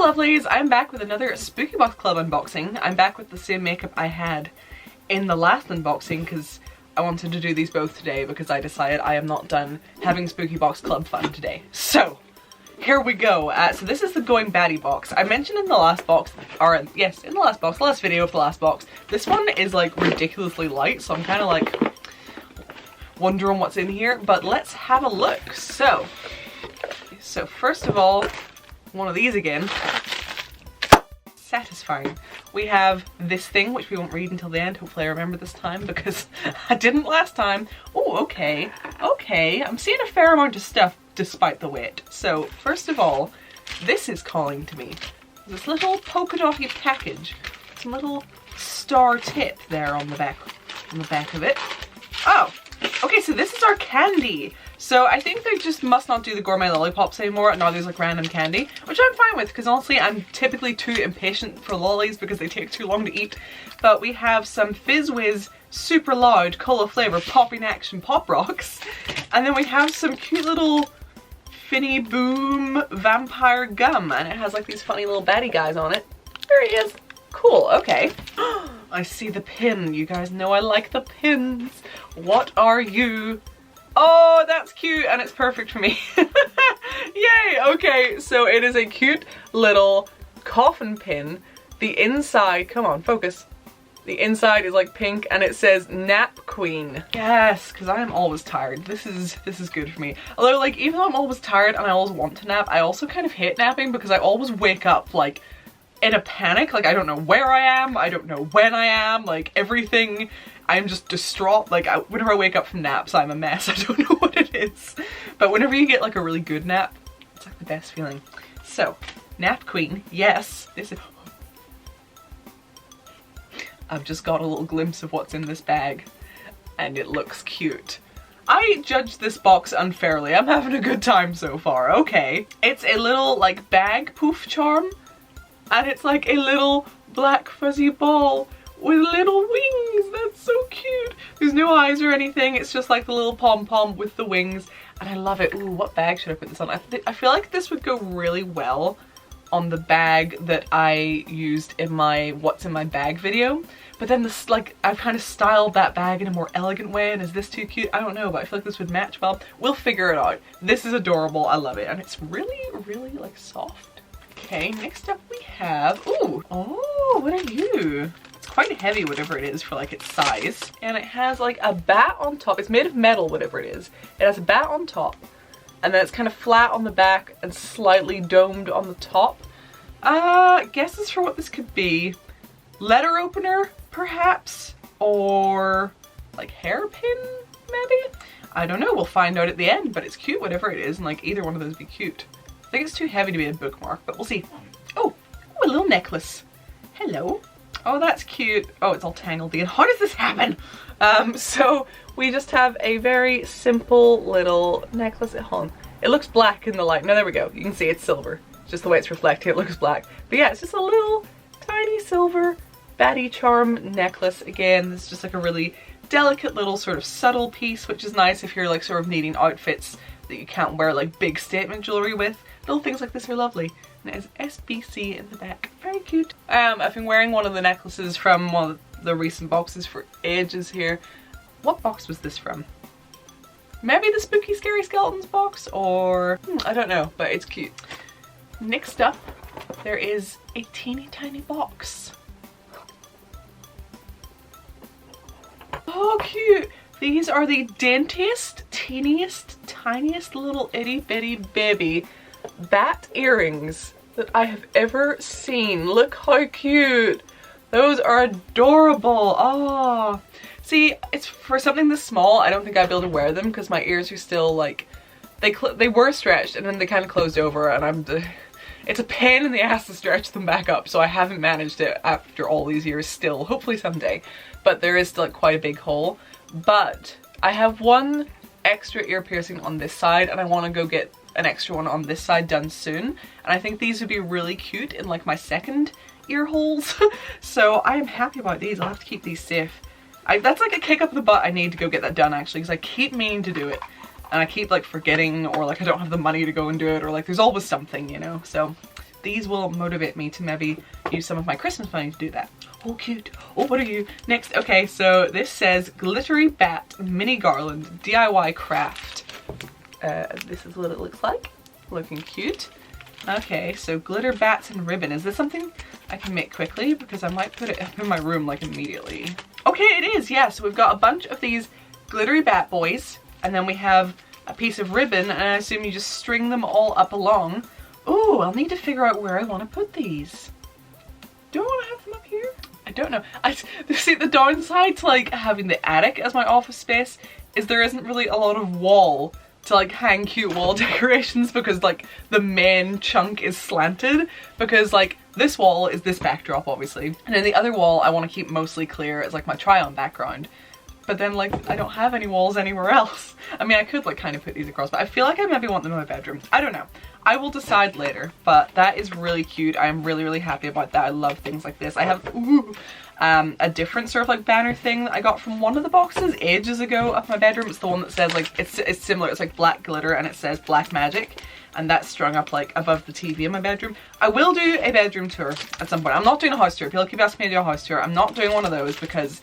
lovelies, I'm back with another Spooky Box Club unboxing. I'm back with the same makeup I had in the last unboxing because I wanted to do these both today because I decided I am not done having Spooky Box Club fun today. So, here we go. So this is the Going Batty box. I mentioned in the last box, or yes, in the last box, the last video of the last box, this one is like ridiculously light, so I'm kind of like wondering what's in here, but let's have a look. So first of all, one of these again. Satisfying. We have this thing, which we won't read until the end. Hopefully I remember this time because I didn't last time. Oh, okay. Okay, I'm seeing a fair amount of stuff despite the weight. So, first of all, this is calling to me. This little polka dotty package. Some little star tip there on the back of it. Oh, okay, so this is our candy. So I think they just must not do the gourmet lollipops anymore, and now there's like random candy, which I'm fine with because honestly I'm typically too impatient for lollies because they take too long to eat. But we have some Fizz Whiz super loud cola flavor popping action pop rocks, and then we have some cute little Finny Boom vampire gum, and it has like these funny little batty guys on it. There he is. Cool, okay. I see the pin. You guys know I like the pins. What are you? Oh, that's cute, and it's perfect for me. Yay, okay, so it is a cute little coffin pin. The inside, come on, focus. The inside is like pink and it says Nap Queen. Yes, because I am always tired. This is good for me. Although, like, even though I'm always tired and I always want to nap, I also kind of hate napping because I always wake up like in a panic. Like, I don't know where I am, I don't know when I am, like everything. I'm just distraught. Like, whenever I wake up from naps, I'm a mess. I don't know what it is. But whenever you get like a really good nap, it's like the best feeling. So, Nap Queen, yes. This is... I've just got a little glimpse of what's in this bag, and it looks cute. I judged this box unfairly. I'm having a good time so far, okay. It's a little, like, bag poof charm, and it's like a little black fuzzy ball with little wings. That's so cute. There's no eyes or anything. It's just like the little pom-pom with the wings, and I love it. Ooh, what bag should I put this on? I feel like this would go really well on the bag that I used in my What's in My Bag video. But then this, like, I've kind of styled that bag in a more elegant way, and is this too cute? I don't know, but I feel like this would match well. We'll figure it out. This is adorable. I love it. And it's really, really, like, soft. Okay, next up we have, ooh, oh, what are you? It's quite heavy, whatever it is, for like its size. And it has like a bat on top. It's made of metal, whatever it is. It has a bat on top, and then it's kind of flat on the back and slightly domed on the top. Guesses for what this could be. Letter opener, perhaps? Or like hairpin, maybe? I don't know, we'll find out at the end, but it's cute, whatever it is, and like either one of those would be cute. I think it's too heavy to be a bookmark, but we'll see. Oh, a little necklace. Hello. Oh, that's cute. Oh, it's all tangled again. How does this happen? So we just have a very simple little necklace at home. It looks black in the light. No, there we go. You can see it's silver. Just the way it's reflected, it looks black. But yeah, it's just a little tiny silver batty charm necklace. Again, this is just like a really delicate little sort of subtle piece, which is nice if you're like sort of needing outfits that you can't wear like big statement jewelry with. Little things like this are lovely. And it has SBC in the back. Very cute. I've been wearing one of the necklaces from one of the recent boxes for ages here. What box was this from? Maybe the Spooky Scary Skeletons box, or I don't know, but it's cute. Next up, there is a teeny tiny box. Oh, cute. These are the daintiest, teeniest, tiniest little itty bitty baby bat earrings that I have ever seen. Look how cute. Those are adorable. Oh, see, it's for something this small, I don't think I'd be able to wear them because my ears are still like, they were stretched and then they kind of closed over, and it's a pain in the ass to stretch them back up, so I haven't managed it after all these years still. Hopefully someday. But there is still like quite a big hole. But I have one extra ear piercing on this side, and I want to go get an extra one on this side done soon. And I think these would be really cute in like my second ear holes. So I am happy about these. I'll have to keep these safe. That's like a kick up the butt I need to go get that done actually, because I keep meaning to do it. And I keep like forgetting, or like I don't have the money to go and do it, or like there's always something, you know. So these will motivate me to maybe use some of my Christmas money to do that. Oh, cute. Oh, what are you? Next, okay, so this says Glittery Bat Mini Garland DIY Craft. This is what it looks like. Looking cute. Okay, so glitter bats and ribbon. Is this something I can make quickly? Because I might put it in my room like immediately. Okay, it is, yeah. So we've got a bunch of these glittery bat boys, and then we have a piece of ribbon, and I assume you just string them all up along. Ooh, I'll need to figure out where I want to put these. Do I want to have them up here? I don't know. See, the downside to like having the attic as my office space is there isn't really a lot of wall to like hang cute wall decorations, because like the main chunk is slanted, because like this wall is this backdrop obviously, and then the other wall I want to keep mostly clear as like my try-on background. But then like I don't have any walls anywhere else. I mean, I could like kind of put these across, but I feel like I maybe want them in my bedroom. I don't know. I will decide later, but that is really cute. I am really, really happy about that. I love things like this. I have a different sort of like banner thing that I got from one of the boxes ages ago up my bedroom. It's the one that says like, it's similar. It's like black glitter and it says black magic, and that's strung up like above the TV in my bedroom. I will do a bedroom tour at some point. I'm not doing a house tour. People keep asking me to do a house tour. I'm not doing one of those because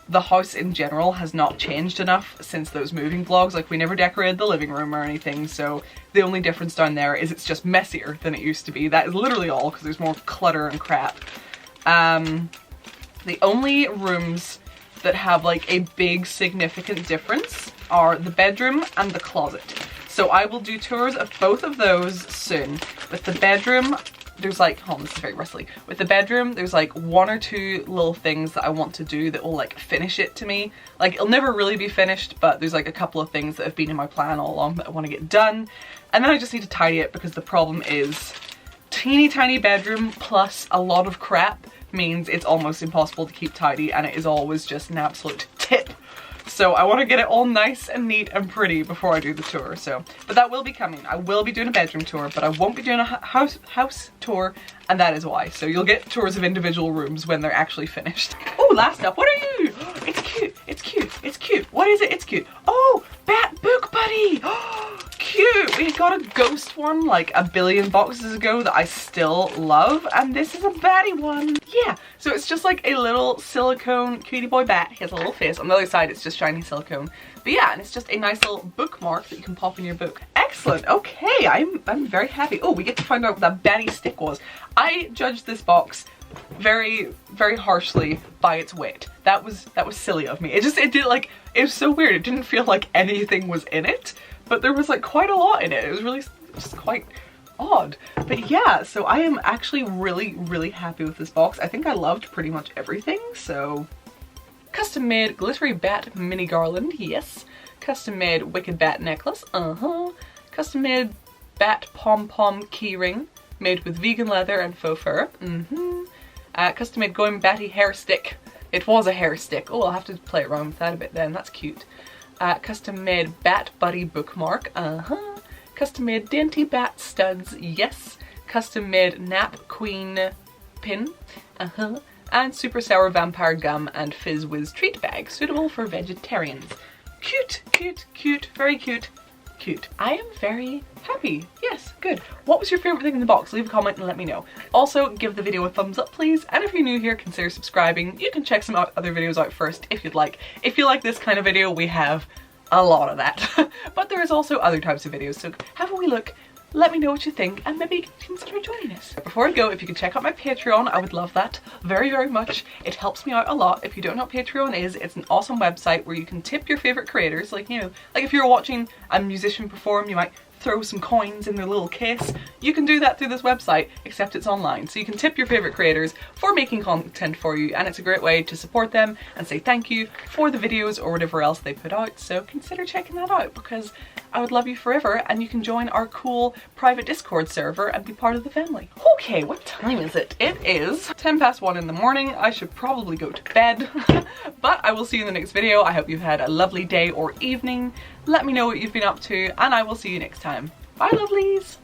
the house in general has not changed enough since those moving vlogs. Like, we never decorated the living room or anything, so the only difference down there is it's just messier than it used to be. That is literally all, because there's more clutter and crap. The only rooms that have like a big significant difference are the bedroom and the closet. So I will do tours of both of those soon. With the bedroom, there's like, oh, this is very rustly. With the bedroom, there's like one or two little things that I want to do that will like finish it to me. Like, it'll never really be finished, but there's like a couple of things that have been in my plan all along that I want to get done. And then I just need to tidy it, because the problem is teeny tiny bedroom plus a lot of crap means it's almost impossible to keep tidy, and it is always just an absolute tip. So I want to get it all nice and neat and pretty before I do the tour. So, but that will be coming. I will be doing a bedroom tour, but I won't be doing a house tour, and that is why. So you'll get tours of individual rooms when they're actually finished. Oh, last up, what are you? It's cute, it's cute, it's cute. What is it? It's cute. Oh, Bat Book Buddy. Oh, cute. We got a ghost one like a billion boxes ago that I still love, and this is a batty one. Yeah, so it's just like a little silicone cutie boy bat. He has a little face. On the other side, it's just shiny silicone. But yeah, and it's just a nice little bookmark that you can pop in your book. Excellent. Okay, I'm very happy. Oh, we get to find out what that Batty stick was. I judged this box very, very harshly by its weight. That was silly of me. It was so weird. It didn't feel like anything was in it, but there was like quite a lot in it. It was really just quite odd. But yeah, so I am actually really, really happy with this box. I think I loved pretty much everything. So custom made glittery bat mini garland, yes. Custom made wicked bat necklace, Custom made bat pom-pom keyring made with vegan leather and faux fur, Custom made going batty hair stick. It was a hair stick. Oh, I'll have to play around with that a bit then, that's cute. Custom made bat buddy bookmark, Custom made dainty bat studs, yes. Custom made nap queen pin, and super sour vampire gum and fizz whiz treat bag, suitable for vegetarians. Cute, cute, cute, very cute, cute. I am very happy. Yes, good. What was your favorite thing in the box? Leave a comment and let me know. Also, give the video a thumbs up, please. And if you're new here, consider subscribing. You can check some other videos out first if you'd like. If you like this kind of video, we have a lot of that. But there is also other types of videos, so have a wee look. Let me know what you think, and maybe consider joining us. Before I go, if you could check out my Patreon, I would love that very, very much. It helps me out a lot. If you don't know what Patreon is, it's an awesome website where you can tip your favorite creators. Like, you know, like if you're watching a musician perform, you might throw some coins in their little case. You can do that through this website, except it's online. So you can tip your favorite creators for making content for you, and it's a great way to support them and say thank you for the videos or whatever else they put out. So consider checking that out, because I would love you forever, and you can join our cool private Discord server and be part of the family. Okay, what time is it? It is 1:10 in the morning. I should probably go to bed, but I will see you in the next video. I hope you've had a lovely day or evening. Let me know what you've been up to, and I will see you next time. Bye, lovelies!